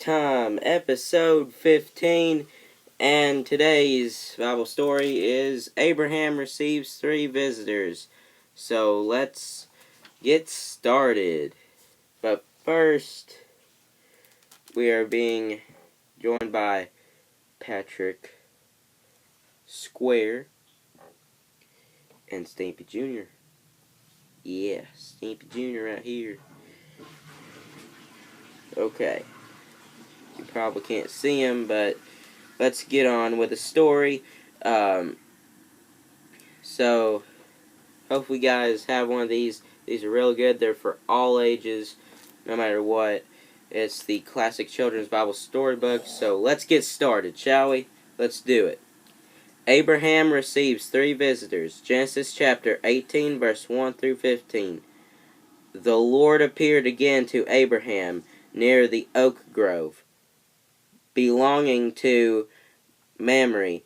Time, episode 15, and today's Bible story is Abraham receives 3 visitors. So let's get started. But first, we are being joined by Patrick Square and Stimpy Jr. Yeah, Stimpy Jr. right here. Okay. You probably can't see him, but let's get on with the story. So, hopefully you guys have one of these. These are real good. They're for all ages, no matter what. It's the Classic Children's Bible Storybook. So, let's get started, shall we? Let's do it. Abraham receives 3 visitors. Genesis chapter 18, verse 1 through 15. The Lord appeared again to Abraham near the oak grove, belonging to Mamre.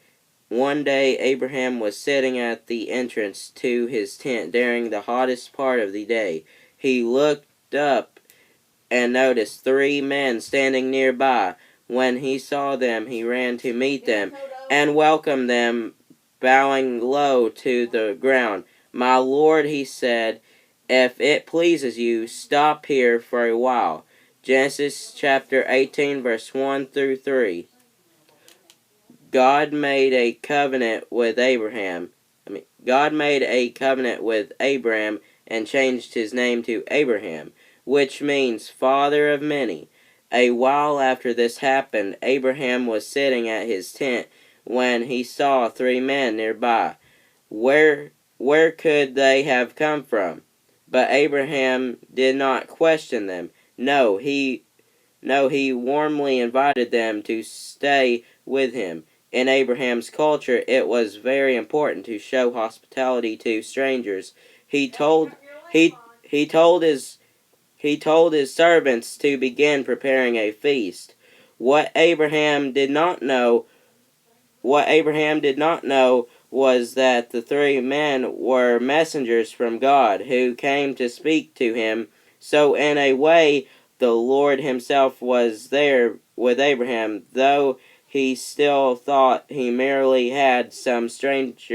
One day Abraham was sitting at the entrance to his tent during the hottest part of the day. He looked up and noticed 3 men standing nearby. When he saw them, he ran to meet them and welcomed them, bowing low to the ground. "My lord," he said, "if it pleases you, stop here for a while." Genesis chapter 18, verse 1 through 3. God made a covenant with God made a covenant with Abram and changed his name to Abraham, which means father of many. A while after this happened, Abraham was sitting at his tent when he saw 3 men nearby. Where could they have come from? But Abraham did not question them. No, he warmly invited them to stay with him. In Abraham's culture, it was very important to show hospitality to strangers. He told his servants to begin preparing a feast. What Abraham did not know was that the 3 men were messengers from God who came to speak to him. So in a way, the Lord himself was there with Abraham, though he still thought he merely had some strange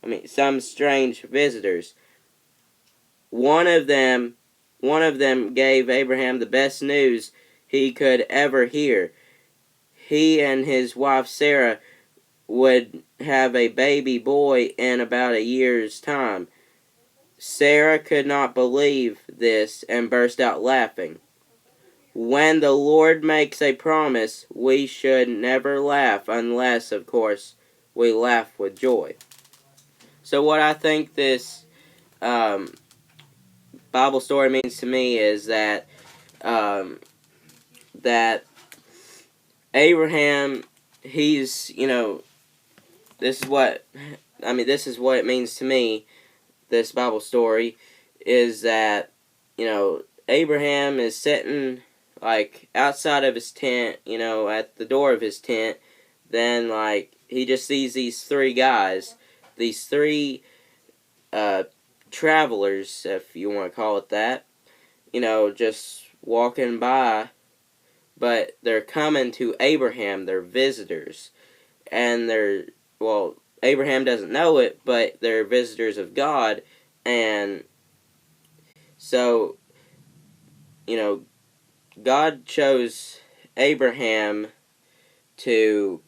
visitors. One of them gave Abraham the best news he could ever hear. He and his wife Sarah would have a baby boy in about a year's time. Sarah could not believe this and burst out laughing. When the Lord makes a promise, we should never laugh unless, of course, we laugh with joy. So what I think this Bible story means to me is that that Abraham, this is what it means to me. This Bible story is that Abraham is sitting outside of his tent, at the door of his tent. Then he just sees these 3 guys, these 3 travelers, if you want to call it that, just walking by. But they're coming to Abraham, they're visitors, and Abraham doesn't know it, but they're visitors of God. And so God chose Abraham to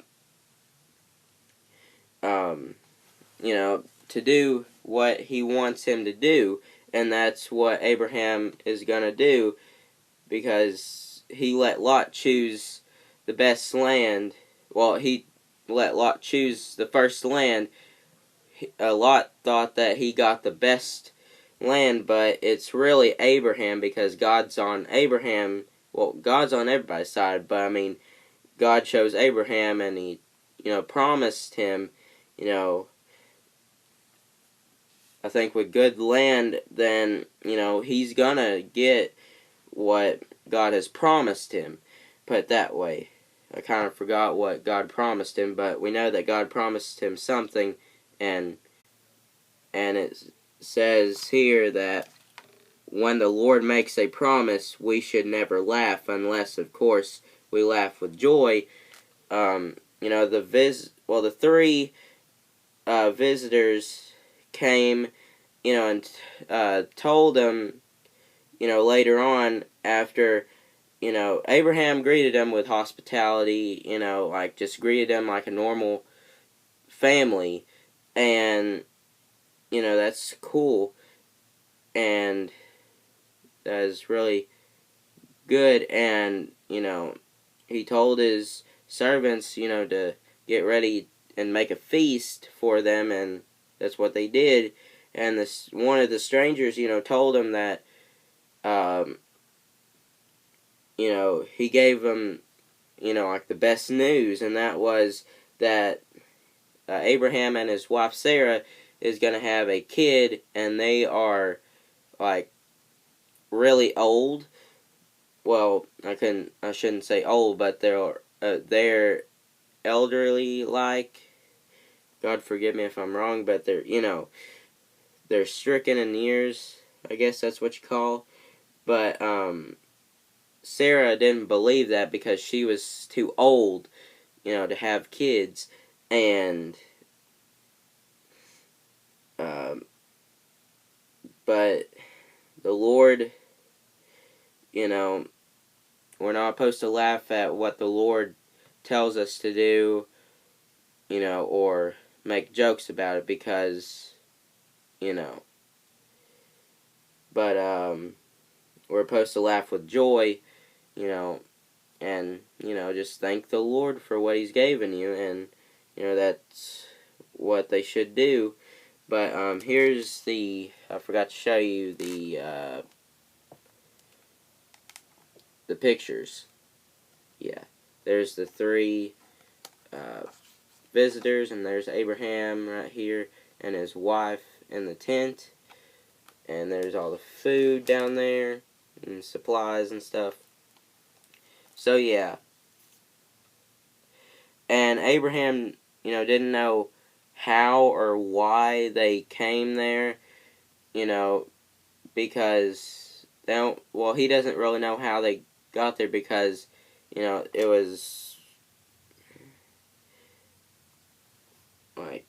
to do what he wants him to do, and that's what Abraham is going to do, because he let Lot choose the best land. Well, he let Lot choose the first land. Lot thought that he got the best land, but it's really Abraham, because God's on Abraham. Well, God's on everybody's side, but God chose Abraham, and he, promised him, I think with good land, then, he's gonna get what God has promised him. Put it that way. I kind of forgot what God promised him, but we know that God promised him something, and it says here that when the Lord makes a promise, we should never laugh unless, of course, we laugh with joy. The three visitors came, and told them, later on after, Abraham greeted them with hospitality, like just greeted them like a normal family, and that's cool, and that is really good, and he told his servants, to get ready and make a feast for them, and that's what they did. And one of the strangers, told him that, he gave them, like the best news, and that was that Abraham and his wife Sarah is going to have a kid, and they are like really old. Well, I shouldn't say old, but they're elderly, like, God forgive me if I'm wrong, but they're stricken in years, I guess that's what you call. But Sarah didn't believe that because she was too old, to have kids, and but the Lord, we're not supposed to laugh at what the Lord tells us to do, or make jokes about it, because, but we're supposed to laugh with joy, and, just thank the Lord for what He's given you, and, that's what they should do. But here's I forgot to show you the pictures. Yeah, there's the three visitors, and there's Abraham right here, and his wife in the tent, and there's all the food down there, and supplies and stuff. So yeah, and Abraham, didn't know how or why they came there, because he doesn't really know how they got there, because, it was like,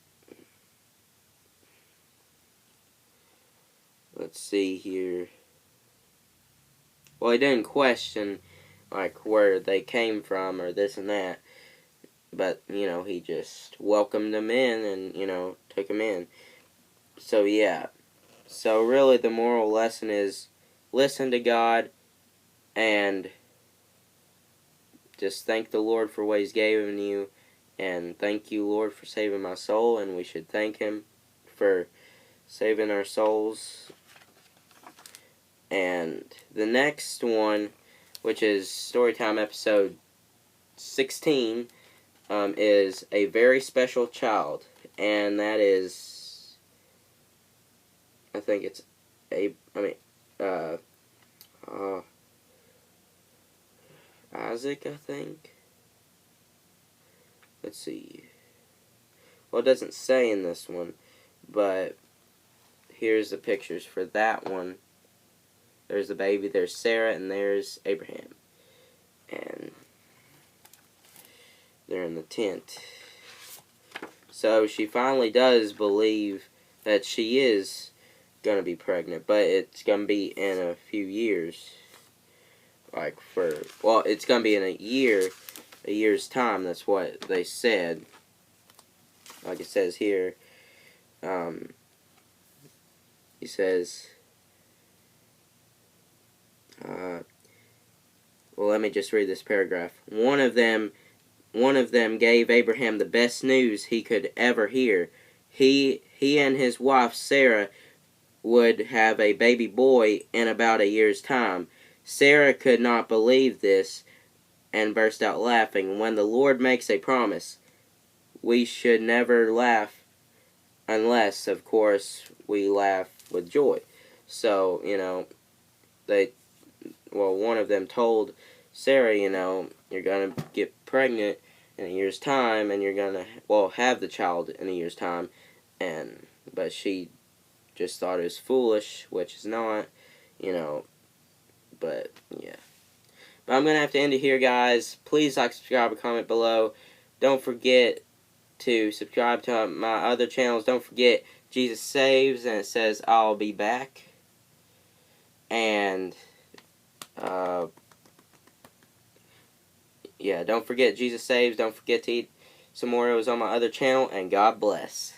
let's see here. Well, he didn't question, like, where they came from or this and that, but, he just welcomed them in and, took them in. So, yeah. So, really, the moral lesson is listen to God and just thank the Lord for what He's given you, and thank you, Lord, for saving my soul, and we should thank Him for saving our souls. And the next one, which is Storytime episode 16, is A Very Special Child, and that is, I think it's Isaac, I think. Let's see. Well, it doesn't say in this one, but here's the pictures for that one. There's the baby, there's Sarah, and there's Abraham. And they're in the tent. So she finally does believe that she is going to be pregnant, but it's going to be in a few years. It's going to be in a year's time. That's what they said. Like it says here, he says, let me just read this paragraph. One of them gave Abraham the best news he could ever hear. He and his wife Sarah would have a baby boy in about a year's time. Sarah could not believe this and burst out laughing. When the Lord makes a promise, we should never laugh unless, of course, we laugh with joy. So, one of them told Sarah, you're going to get pregnant in a year's time, and you're going to, have the child in a year's time. But she just thought it was foolish, which is not, but, yeah. But I'm going to have to end it here, guys. Please like, subscribe, and comment below. Don't forget to subscribe to my other channels. Don't forget Jesus Saves, and it says I'll be back. And, yeah, don't forget Jesus Saves. Don't forget to eat some Oreos on my other channel. And God bless.